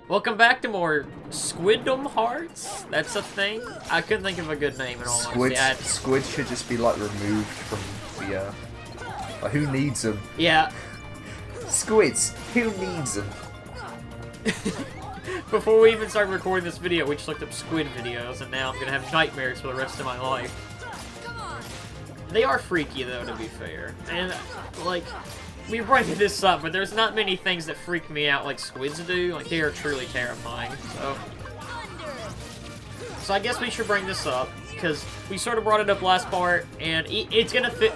Welcome back to more Squiddom Hearts. That's a thing. I couldn't think of a good name at all. Squid should just be like removed from the. Like, who needs them? Yeah. Squids. Who needs them? Before we even started recording this video, we just looked up squid videos, and now I'm gonna have nightmares for the rest of my life. They are freaky, though, to be fair. And, like, we bring this up, but there's not many things that freak me out like squids do. Like, they are truly terrifying, So I guess we should bring this up, because we sort of brought it up last part, and it's gonna fit...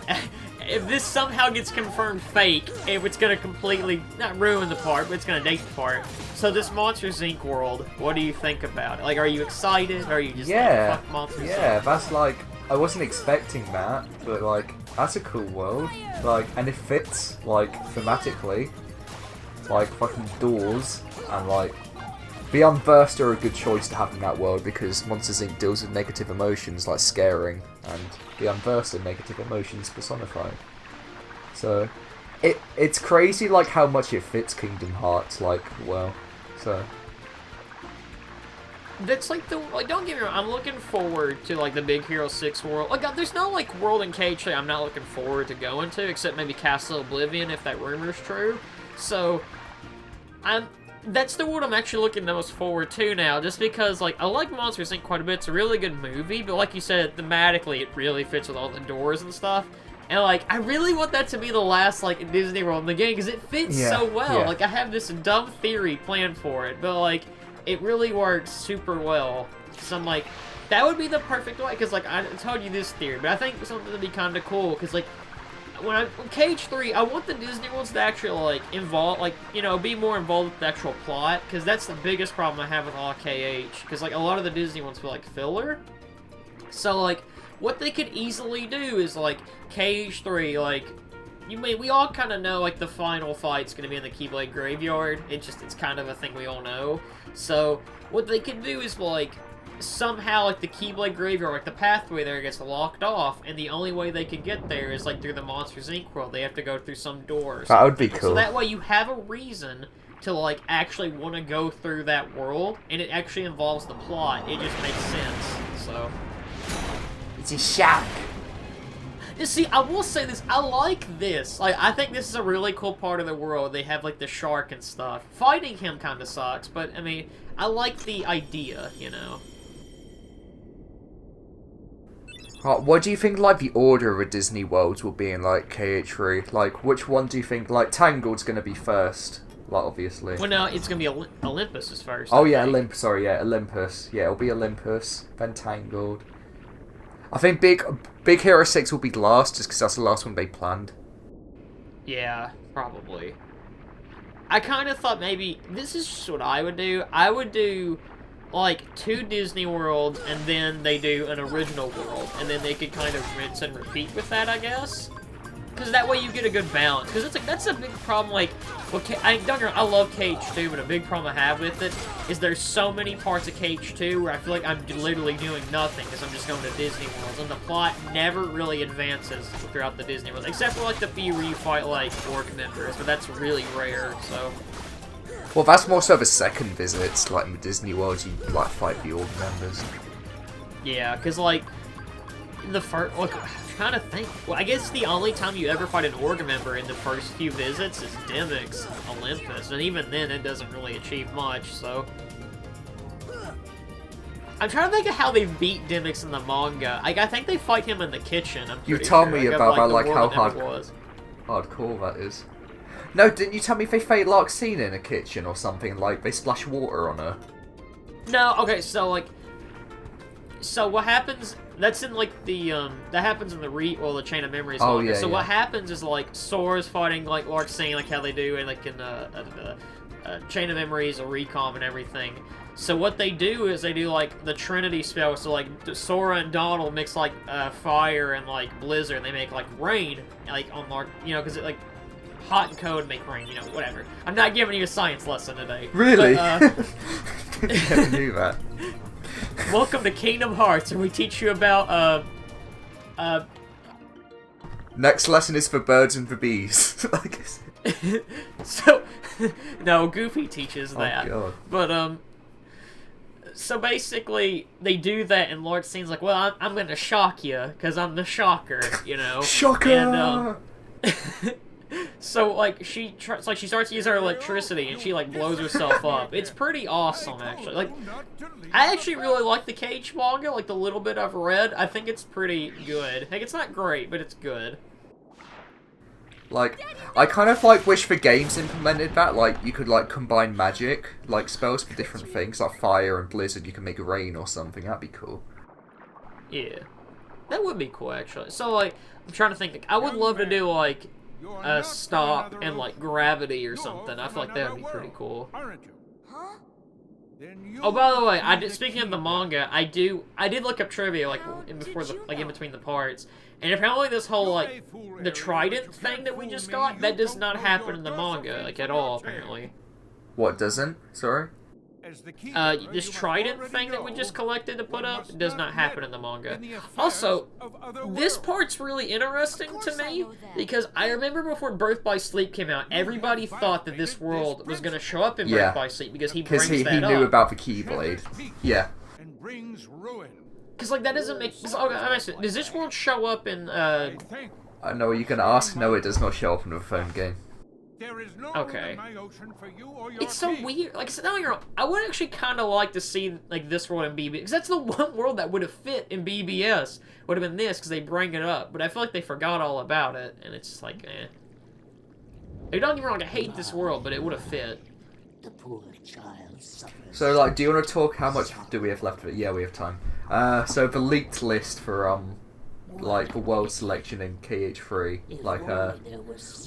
If this somehow gets confirmed fake, it's gonna completely, not ruin the part, but it's gonna date the part. So this Monsters, Inc. world, what do you think about it? Like, are you excited, or are you just like, fuck Monsters, Inc.? Yeah, that's like... I wasn't expecting that, but like, that's a cool world. Like, and it fits, like, thematically. Like, fucking doors, and like... The Unversed are a good choice to have in that world, because Monsters, Inc. deals with negative emotions, like scaring, and the Unversed are negative emotions personified. So, it's crazy, like, how much it fits Kingdom Hearts, like, well, so... That's like the, like, don't get me wrong, I'm looking forward to, like, the Big Hero 6 world. Like, there's no, like, world in KH I'm not looking forward to going to, except maybe Castle Oblivion, if that rumor's true. So, that's the world I'm actually looking the most forward to now, just because, like, I like Monsters, Inc. quite a bit. It's a really good movie, but like you said, thematically, it really fits with all the doors and stuff. And, like, I really want that to be the last, like, Disney World in the game, because it fits so well. Yeah. Like, I have this dumb theory planned for it, but, like, it really works super well. So I'm like, that would be the perfect way, because, like, I told you this theory, but I think something would be kind of cool, because, like, when KH3, I want the Disney Worlds to actually, like, involve, like, you know, be more involved with the actual plot, because that's the biggest problem I have with all KH, because, like, a lot of the Disney ones feel like filler. So, like, what they could easily do is, like, KH3, like, we all kind of know, like, the final fight's going to be in the Keyblade Graveyard. It's kind of a thing we all know. So, what they could do is, like, somehow, like, the Keyblade Graveyard, like, the pathway there gets locked off, and the only way they can get there is, like, through the Monsters, Inc. world. They have to go through some doors. That would be cool. So that way you have a reason to, like, actually want to go through that world, and it actually involves the plot. It just makes sense, so... It's a shock. You see, I will say this, I like this. Like, I think this is a really cool part of the world. They have, like, the shark and stuff. Fighting him kind of sucks, but, I mean, I like the idea, you know? What do you think, like, the order of Disney Worlds will be in, like, KH3? Like, which one do you think, like, Tangled's gonna be first? Like, obviously. Well, no, it's gonna be Olympus is first. Oh, yeah, Olympus, sorry, yeah, Olympus. Yeah, it'll be Olympus, then Tangled. I think Big Hero 6 will be last, just because that's the last one they planned. Yeah, probably. I kind of thought maybe, this is just what I would do. I would do, like, 2 Disney Worlds, and then they do an original world, and then they could kind of rinse and repeat with that, I guess. Because that way you get a good balance. Because that's a big problem, like, well, I love KH2, but a big problem I have with it is there's so many parts of KH2 where I feel like I'm literally doing nothing because I'm just going to Disney Worlds, and the plot never really advances throughout the Disney Worlds, except for, like, the few where you fight, like, orc members, but that's really rare, so... Well, that's more so of a second visit, like, in the Disney World, you, like, fight the orc members. Yeah, because, like, the first... Look, I'm trying to think. Well, I guess the only time you ever fight an org member in the first few visits is Dimmick's Olympus, and even then it doesn't really achieve much, so... I'm trying to think of how they beat Dimmick's in the manga. Like, I think they fight him in the kitchen, I'm pretty You told sure. me about that, like, how hardcore that is. No, didn't you tell me if they fight Larxene in a kitchen or something, like, they splash water on her? No, okay, so, like... So what happens... That's in, like, the, that happens in the Chain of Memories manga. So what happens is, like, Sora's fighting, like, Larxene, like how they do, and, like, in, Chain of Memories, or Recom and everything. So what they do is they do, like, the Trinity spell, so, like, Sora and Donald mix, like, fire and, like, blizzard, and they make, like, rain, like, on Lark, you know, because it, like, hot and cold make rain, you know, whatever. I'm not giving you a science lesson today. Really? But, Never knew that. Welcome to Kingdom Hearts, and we teach you about, Next lesson is for birds and for bees. So, no, Goofy teaches that. Oh, God. But, so basically, they do that, and Lord Scene's like, well, I'm gonna shock you, because I'm the shocker, you know? Shocker! And, so, like, she starts to use her electricity, and she, like, blows herself up. It's pretty awesome, actually. Like, I actually really like the Cage manga, like, the little bit I've read. I think it's pretty good. Like, it's not great, but it's good. Like, I kind of, like, wish the games implemented that. Like, you could, like, combine magic, like, spells for different things, like fire and blizzard, you can make rain or something. That'd be cool. Yeah. That would be cool, actually. So, like, I'm trying to think. Like, I would love to do, like, a stop and, like, gravity or something. I feel like that would be pretty cool. Oh, by the way, speaking of the manga, I did look up trivia, like, in between the parts. And apparently this whole, like, the trident thing that we just got, that does not happen in the manga, like, at all, apparently. What doesn't? Sorry? This trident thing that we just collected to put up does not happen in the manga. Also, this part's really interesting to me, because I remember before Birth by Sleep came out, everybody thought that this world was going to show up in Birth by Sleep, because he brings that up. Because he knew about the Keyblade. Yeah. Because, like, that doesn't make... Does this world show up in, I know what you're going to ask. No, it does not show up in the phone game. Okay. It's so weird. Like I said, I would actually kind of like to see, like, this world in BBS, because that's the one world that would have fit in BBS. Would have been this, because they bring it up. But I feel like they forgot all about it, and it's just like, eh. Don't get me wrong, I hate this world, but it would have fit. The poor child suffers. So, like, do you want to talk? How much do we have left of it? Yeah, we have time. So the leaked list for, like, the world selection in KH3, like,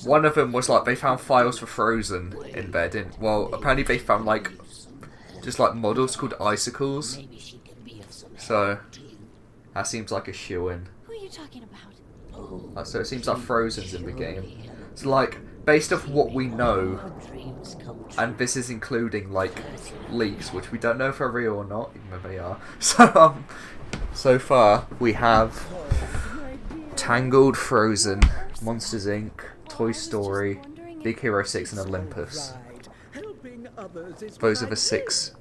one of them was, like, they found files for Frozen in there, well, apparently they found, like, just, like, models called icicles, so, that seems like a shoo-in. Who are you talking about? So it seems like Frozen's in the game. So, like, based off what we know, and this is including, like, leaks, which we don't know if they're real or not, even though they are, so far, we have Tangled, Frozen, Monsters Inc., Toy Story, Big Hero 6, and Olympus. Those are the 6.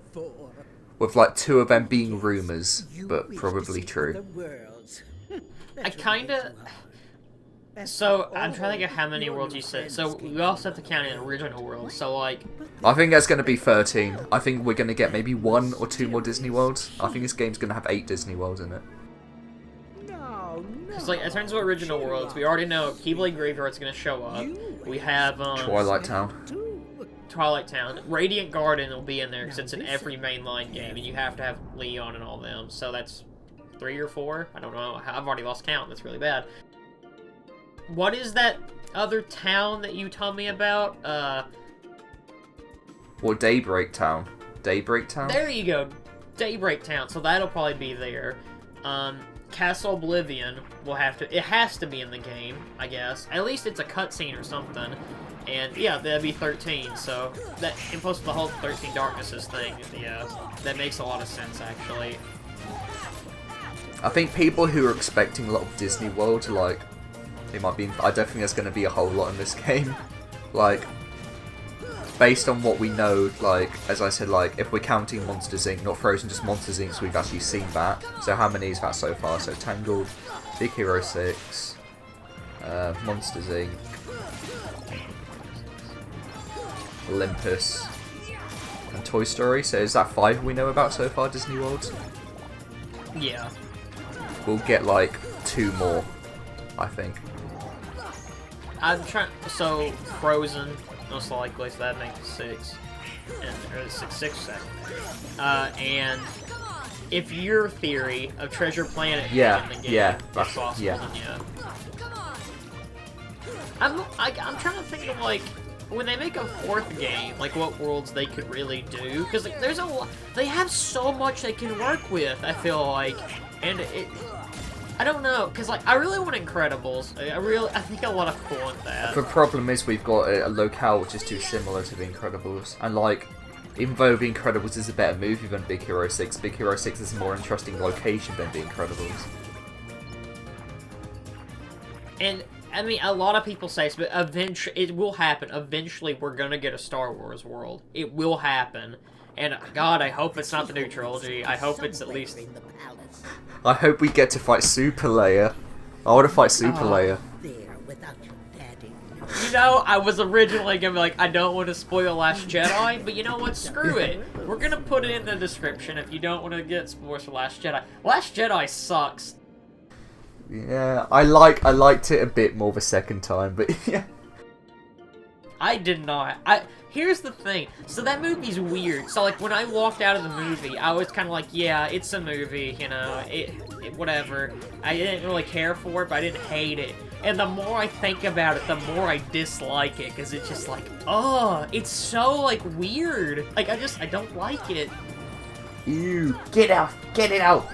With, like, 2 of them being rumours, but probably true. I kinda... So, I'm trying to think of how many worlds you said. So, we also have to count in original worlds, so, like... I think that's going to be 13. I think we're going to get maybe 1 or 2 more Disney Worlds. I think this game's going to have 8 Disney Worlds in it. Because, like, in terms of original worlds, we already know Keyblade Graveyard's going to show up. We have, Twilight Town. Twilight Town. Radiant Garden will be in there, because it's in every mainline game, and you have to have Leon and all them. So that's 3 or 4? I don't know. I've already lost count. That's really bad. What is that other town that you told me about? Or Daybreak Town. Daybreak Town? There you go. Daybreak Town. So that'll probably be there. Castle Oblivion will have to... It has to be in the game, I guess. At least it's a cutscene or something. And, yeah, that'd be 13, so... That, and plus the whole 13 Darknesses thing, yeah. That makes a lot of sense, actually. I think people who are expecting a lot of Disney World, like... They might be... I don't think there's going to be a whole lot in this game. Like... Based on what we know, like, as I said, like, if we're counting Monsters Inc., not Frozen, just Monsters Inc., so we've actually seen that. So how many is that so far? So Tangled, Big Hero 6, Monsters Inc., Olympus, and Toy Story. So is that 5 we know about so far, Disney Worlds? Yeah. We'll get, like, 2 more, I think. I'm trying... So, Frozen... Most likely, so that makes 6. Or 6, and if your theory of Treasure Planet in the game is possible, then yeah. I'm trying to think of, like, when they make a 4th game, like, what worlds they could really do, because, like, there's a lot, they have so much they can work with, I feel like, and I don't know, because, like, I really want Incredibles. I think a lot of people want that. The problem is we've got a locale which is too similar to The Incredibles. And, like, even though The Incredibles is a better movie than Big Hero 6, Big Hero 6 is a more interesting location than The Incredibles. And I mean, a lot of people say this, but eventually, it will happen. Eventually, we're gonna get a Star Wars world. It will happen. And, God, I hope it's not the new trilogy. I hope it's at least... I hope we get to fight Super Leia. I want to fight Super Leia. There without your daddy. You know, I was originally gonna be like, I don't want to spoil Last Jedi, but you know what? Screw it. We're gonna put it in the description if you don't want to get spoilers for Last Jedi. Last Jedi sucks. Yeah, I liked it a bit more the second time, but yeah. I did not. Here's the thing. So that movie's weird. So, like, when I walked out of the movie, I was kind of like, yeah, it's a movie, you know, whatever. I didn't really care for it, but I didn't hate it. And the more I think about it, the more I dislike it, because it's just like, oh, it's so, like, weird. Like, I don't like it. Ew, get out, get it out.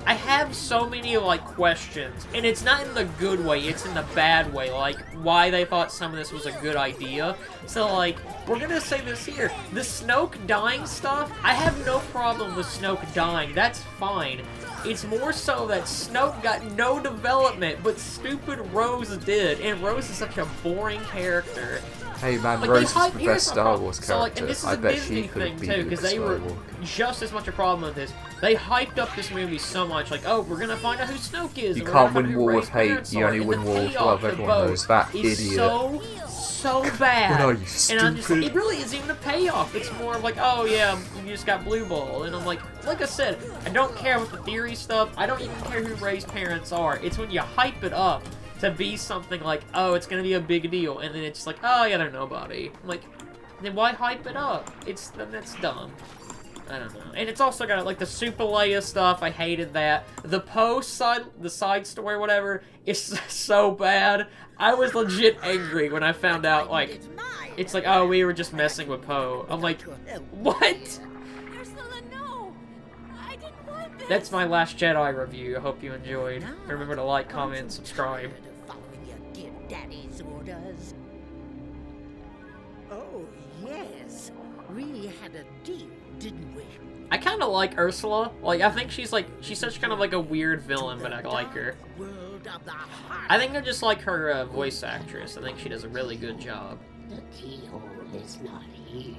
I have so many, like, questions, and it's not in the good way, it's in the bad way, like, why they thought some of this was a good idea. So, like, we're gonna say this here, the Snoke dying stuff, I have no problem with Snoke dying, that's fine. It's more so that Snoke got no development, but stupid Rose did, and Rose is such a boring character. Hey man, Like, Rose is the best Star Wars so, like, character. and this is I a bet Disney she could thing have too, beaten because Luke they were Skywalker. just as much a problem with this. They hyped up this movie so much, like, oh, we're gonna find out who Snoke is. You and we're can't gonna find win out who war with Rey's parents hate, you are, only and win the war with payoff love, for everyone both knows that, is idiot. So bad. What are you, And I'm just like, stupid? it really isn't even a payoff. It's more of like, oh yeah, you just got blue ball. And I'm like I said, I don't care with the theory stuff. I don't even care who Rey's parents are. It's when you hype it up to be something like, oh, it's gonna be a big deal, and then it's just like, oh yeah, they're nobody. I'm like, then why hype it up? That's dumb. I don't know. And it's also got, like, the Super Leia stuff. I hated that. The the side story, whatever, is so bad. I was legit angry when I found out, like, it's like, oh, we were just messing with Poe. I'm like, what? Ursula, no! I didn't want this! That's my Last Jedi review. I hope you enjoyed. Remember to like, comment, and subscribe. Following your dear daddy's orders. Oh, yes. We had a deal, didn't we? I kind of like Ursula. Like, I think she's such kind of like a weird villain, but I like her. World of the heart. I think I just like her voice actress. I think she does a really good job. The keyhole is not here.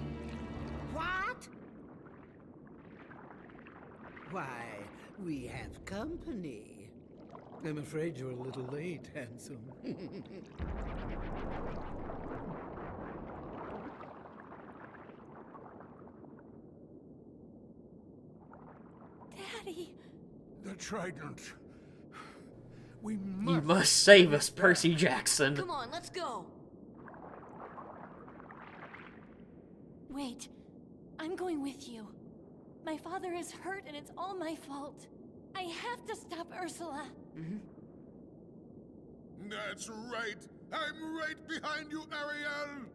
What? Why, we have company. I'm afraid you're a little late, handsome. Daddy! The Trident. We You must... must save us, Percy Jackson. Come on, let's go! Wait. I'm going with you. My father is hurt and it's all my fault. I have to stop Ursula. That's right. I'm right behind you, Ariel.